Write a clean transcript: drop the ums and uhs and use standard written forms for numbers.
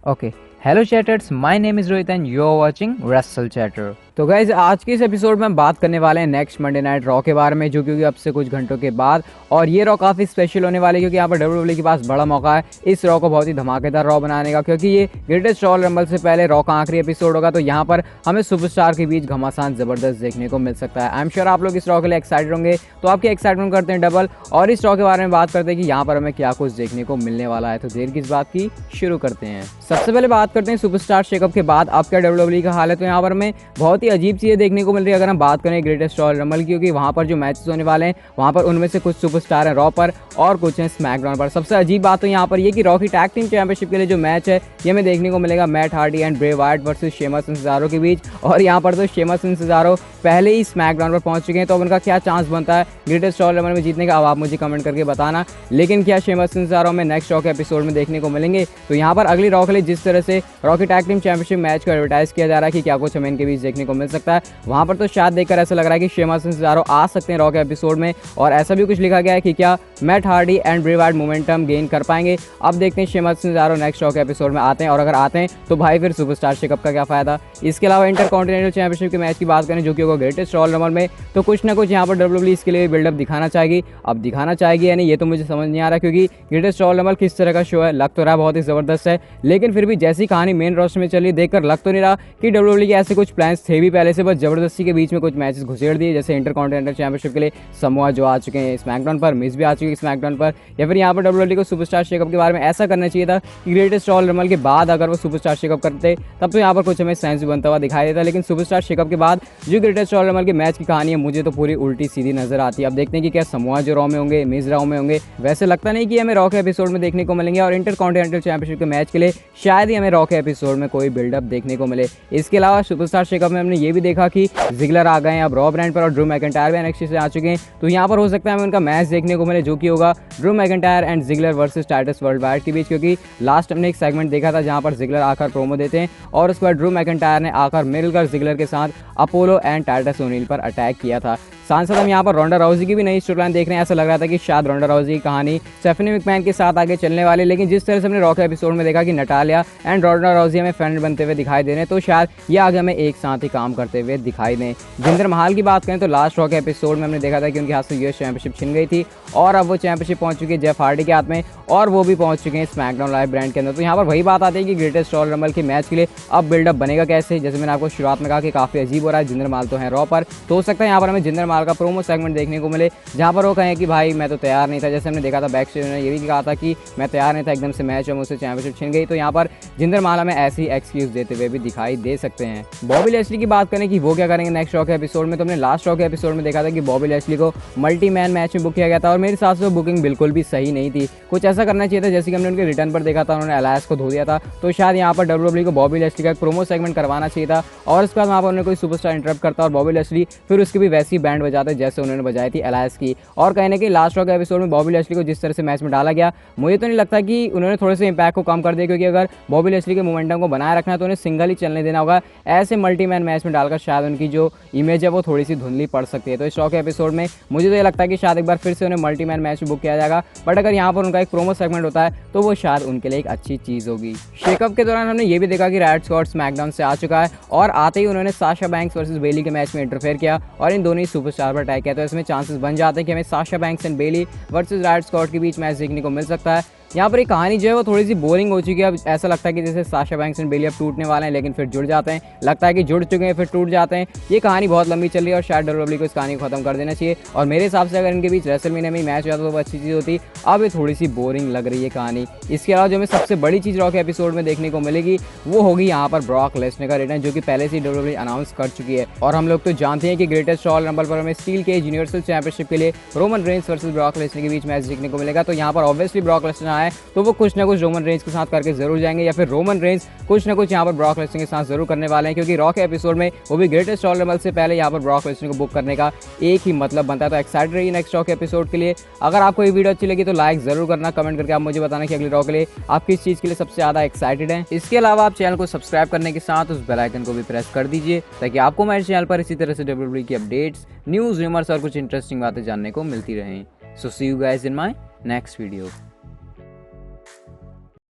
Okay, hello chatters, my name is Rohit and you are watching wrestle chatter. तो guys आज के इस episode में हम बात करने वाले हैं नेक्स्ट मंडे नाइट रॉ के बारे में, जो क्योंकि अब से कुछ घंटों के बाद, और ये रॉ काफ़ी स्पेशल होने वाली है क्योंकि यहाँ पर डब्ल्यूडब्ल्यूई के पास बड़ा मौका है इस रॉ को बहुत ही धमाकेदार रॉ बनाने का, क्योंकि ये ग्रेटेस्ट रॉयल रंबल से पहले रॉ का आखिरी एपिसोड होगा। तो यहाँ पर हमें सुपरस्टार के बीच घमासान जबरदस्त देखने को मिल सकता है। आई एम श्योर आप लोग इस रॉ के लिए एक्साइटेड होंगे, तो आपकी एक्साइटमेंट करते हैं डबल और इस रॉ के बारे में बात करते हैं कि यहाँ पर हमें क्या कुछ देखने को मिलने वाला है। तो देर किस बात की, शुरू करते हैं। सबसे पहले बात करते हैं सुपरस्टार शेकअप के बाद अब क्या डब्ल्यूडब्ल्यूई का हाल है। तो यहाँ पर हमें बहुत ही अजीब चीज़ें देखने को मिल रही है अगर हम बात करें ग्रेटेस्ट रॉयल रंबल की, क्योंकि वहाँ पर जो मैचेस होने वाले हैं वहाँ पर उनमें से कुछ सुपरस्टार हैं रॉ पर और कुछ हैं स्मैकडाउन पर। सबसे अजीब बात तो यहाँ पर ये कि रॉ की टैग टीम चैंपियनशिप के लिए जो मैच है ये हमें देखने को मिलेगा Matt Hardy and Bray Wyatt versus Sheamus and सेजारो के बीच। और यहाँ पर तो शेमस एंड सेजारो पहले ही स्मैकडाउन पर पहुंच चुके हैं, तो अब उनका क्या चांस बनता है ग्रेटेस्ट रॉयल रंबल में जीतने का, अब आप मुझे कमेंट करके बताना। लेकिन क्या शेमस एंड सेजारो में नेक्स्ट रॉ के एपिसोड में देखने को मिलेंगे? तो यहाँ पर अगली रॉ के लिए जिस तरह से रॉ की टैग टीम चैंपियनशिप मैच को एडवर्टाइज किया जा रहा है कि क्या कुछ हमें इनके बीच देखने को मिल सकता है, वहाँ पर तो शायद देखकर ऐसा लग रहा है कि शेमस एंड सेजारो आ सकते हैं रॉ के एपिसोड में। और ऐसा भी कुछ लिखा गया है कि क्या Matt Hardy and Bray Wyatt momentum gain कर पाएंगे। अब देखते हैं शेमस एंड सेजारो नेक्स्ट रॉ के एपिसोड में आते हैं, और अगर आते हैं तो भाई फिर सुपरस्टार शेकअप का क्या फायदा। इसके अलावा इंटरकॉन्टिनेंटल चैंपियनशिप के मैच की बात करें जो कि होगा ग्रेटेस्ट रॉयल रंबल में, तो कुछ ना कुछ यहाँ पर डब्ल्यूडब्ल्यूई इसके लिए बिल्डअप दिखाना चाहेगी। अब दिखाना चाहेगी यानी ये तो मुझे समझ नहीं आ रहा, क्योंकि ग्रेटेस्ट रॉयल रंबल किस तरह का शो है, लग तो रहा बहुत ही जबरदस्त है, लेकिन फिर भी जैसी कहानी मेन रोस्टर में चली देखकर लग तो नहीं रहा कि डब्ल्यूडब्ल्यूई के ऐसे कुछ प्लान्स थे भी पहले से, बस जबरदस्ती के बीच में कुछ मैचेस घुसेड़ दिए। जैसे इंटरकॉन्टिनेंटल चैंपियनशिप के लिए समोआ जो आ चुके हैं स्मैकडाउन पर, मिस भी आ चुके हैं स्मैकडाउन पर, या फिर यहाँ पर डब्ल्यूडब्ल्यूई को सुपरस्टार शेकअप के बारे में ऐसा करना चाहिए था कि ग्रेटेस्ट रॉयल रंबल के बाद अगर वो सुपरस्टार शेकअप करते तब तो यहाँ पर कुछ हमें सेंस भी बनता हुआ दिखाई देता। लेकिन सुपरस्टार शेकअप के बाद जो ग्रेटेस्ट रॉयल रंबल के मैच की कहानी है मुझे तो पूरी उल्टी सीधी नजर आती है। अब देखते हैं कि क्या समोआ जो रॉ में होंगे, मिज रॉ में होंगे। वैसे लगता नहीं कि हमें रॉ के एपिसोड में देखने को मिलेंगे, और इंटरकॉन्टिनेंटल चैंपियनशिप के मैच के लिए शायद ही हमें रॉ के एपिसोड में कोई बिल्डअप देखने को मिले। इसके अलावा सुपरस्टार शेकअप में हमने ये भी देखा कि जिगलर आ गए हैं अब रॉ ब्रांड पर, और ड्रू मैकिंटायर भी एनएक्सटी से आ चुके हैं। तो यहाँ पर हो सकता है हमें उनका मैच देखने को मिले जो कि होगा Drew McIntyre and Ziggler versus Titus Worldwide के बीच, क्योंकि लास्ट हमने एक सेगमेंट देखा था जहाँ पर जिगलर आकर प्रोमो देते हैं और उसके बाद ड्रू मैकिंटायर ने आकर मिलकर जिगलर के साथ अपोलो एंड टाइटस ओनील पर अटैक किया था। साथ साथ हम यहाँ पर रोंडा राउजी की भी नई स्टोरीलाइन देख रहे हैं। ऐसा लग रहा था कि शायद रोंडा राउजी की कहानी स्टेफनी मैकमैन के साथ आगे चलने वाली, लेकिन जिस तरह से हमने रॉ के एपिसोड में देखा कि नटालिया एंड रोंडा राउजी हमें फ्रेंड बनते हुए दिखाई दे रहे हैं, तो शायद ये आगे हमें एक साथ ही काम करते हुए दिखाई दें। जिंदर महल की बात करें तो लास्ट रॉ के एपिसोड में हमने देखा था कि उनके हाथ से यूएस चैंपियनशिप छिन गई थी, और अब वो चैंपियनशिप पहुंच चुकी है जेफ हार्डी के हाथ में, और वो भी पहुंच चुके हैं स्मैकडाउन लाइव ब्रांड के अंदर। तो यहाँ पर वही बात आती है कि ग्रेटेस्ट रॉयल रंबल के मैच के लिए अब बिल्डअप बनेगा कैसे। जैसे मैंने आपको शुरुआत में कहा कि काफ़ी अजीब हो रहा है, जिंदर महल तो है रॉ पर, तो हो सकता है यहाँ पर हमें जिंदर महल का प्रोमो सेगमेंट देखने को मिले जहाँ पर वो कहें कि भाई मैं तो तैयार नहीं था। जैसे हमने देखा था बैक स्टेज में ये भी कहा था कि मैं तैयार नहीं था, एकदम से मैच और मुझसे चैंपियनशिप छिन गई। तो यहाँ पर जिंदर महल हमें ऐसी एक्सक्यूज देते हुए भी दिखाई दे सकते हैं। बॉबी लैशली की बात करें कि वो क्या करेंगे नेक्स्ट रॉ के एपिसोड में, तो हमने लास्ट रॉ के एपिसोड में देखा था कि बॉबी लैशली को मल्टी मैन मैच में बुक किया गया था, और मेरे हिसाब से वो बुकिंग बिल्कुल भी सही नहीं थी। कुछ ऐसा करना चाहिए था जैसे कि हमने उनके रिटर्न पर देखा था उन्होंने एलायंस को धो दिया था, तो शायद यहाँ पर डब्ल्यूडब्ल्यूई को बॉबी लैशली का एक प्रोमो सेगमेंट करवाना चाहिए था, और उसके बाद वहाँ पर उन्होंने कोई सुपरस्टार इंटरप्ट करता और बॉबी लैशली फिर उसकी भी वैसी बैंड बजाते जैसे उन्होंने बजाई थी एलायंस की। और कहने के लास्ट रॉ के एपिसोड में बॉबी लैशली को जिस तरह से मैच में डाला गया, मुझे तो नहीं लगता कि उन्होंने थोड़े से इंपैक्ट को कम कर दिया, क्योंकि अगर बॉबी लैशली के मोमेंटम को बनाए रखना है तो उन्हें सिंगल ही चलने देना होगा। ऐसे मल्टीमैन मैच में डालकर शायद उनकी जो इमेज है वो थोड़ी सी धुंधली पड़ सकती है। तो इस रॉ के एपिसोड में मुझे तो ये लगता है कि शायद एक बार फिर से उन्हें मल्टीमैन मैच में बुक किया जाएगा, बट अगर यहाँ पर उनका एक प्रोमो सेगमेंट होता है तो वो शायद उनके लिए एक अच्छी चीज़ होगी। शेकअप के दौरान हमने ये भी देखा कि रायट स्क्वाड स्मैकडाउन से आ चुका है, और आते ही उन्होंने साशा बैंक्स वर्सेस बेली के मैच में इंटरफेयर किया और इन दोनों ही सुपरस्टार पर अटैक किया। तो इसमें चांसेस बन जाते हैं कि हमें Sasha Banks and Bayley versus Riot Squad के बीच मैच देखने को मिल सकता है। यहाँ पर एक कहानी जो है वो थोड़ी सी बोरिंग हो चुकी है। अब ऐसा लगता है कि जैसे साशा बैंक्स एंड बेली अब टूटने वाले हैं, लेकिन फिर जुड़ जाते हैं, लगता है कि जुड़ चुके हैं फिर टूट जाते हैं। ये कहानी बहुत लंबी चल रही है और शायद डब्ल्यूडब्ल्यूई को इस कहानी को खत्म कर देना चाहिए, और मेरे हिसाब से अगर इनके बीच रेसलमेनिया में मैच होता तो वो अच्छी चीज़ होती। अब ये थोड़ी सी बोरिंग लग रही है कहानी। इसके अलावा जो हमें सबसे बड़ी चीज़ रॉ के एपिसोड में देखने को मिलेगी वो होगी यहाँ पर ब्रॉक लेसनर का रिटर्न, जो कि पहले से ही डब्ल्यूडब्ल्यूई अनाउंस कर चुकी है। और हम लोग तो जानते हैं कि ग्रेटेस्ट रॉयल रंबल पर हमें स्टील केज यूनिवर्सल चैंपियनशिप के लिए Roman Reigns versus Brock Lesnar के बीच मैच देखने को मिलेगा। तो यहाँ पर ऑब्वियसली ब्रॉक लेसनर आए तो वो कुछ ना कुछ रोमन रेंस के साथ करके जरूर जाएंगे, या फिर रोमन रेंस कुछ ना कुछ यहाँ पर ब्रॉक लेसनर के साथ जरूर करने वाले हैं, क्योंकि रॉ के एपिसोड में वो भी ग्रेटेस्ट रॉयल रंबल से पहले यहाँ पर ब्रॉक लेसनर को बुक करने का एक ही मतलब बनता है। तो एक्साइटेड रहिए नेक्स्ट रॉ के एपिसोड के लिए। अगर आपको ये वीडियो अच्छी लगी तो लाइक जरूर करना, कमेंट करके आप मुझे बताना कि अगले रॉ के लिए आप किस चीज़ के लिए सबसे ज़्यादा एक्साइटेड हैं। इसके अलावा आप चैनल को सब्सक्राइब करने के साथ उस बेल आइकन को भी प्रेस कर दीजिए, ताकि आपको मेरे चैनल पर इसी तरह से डब्ल्यूडब्ल्यूई की अपडेट्स, न्यूज़, रूमर्स और कुछ इंटरेस्टिंग बातें जानने को मिलती रहें। So see you guys in my next video.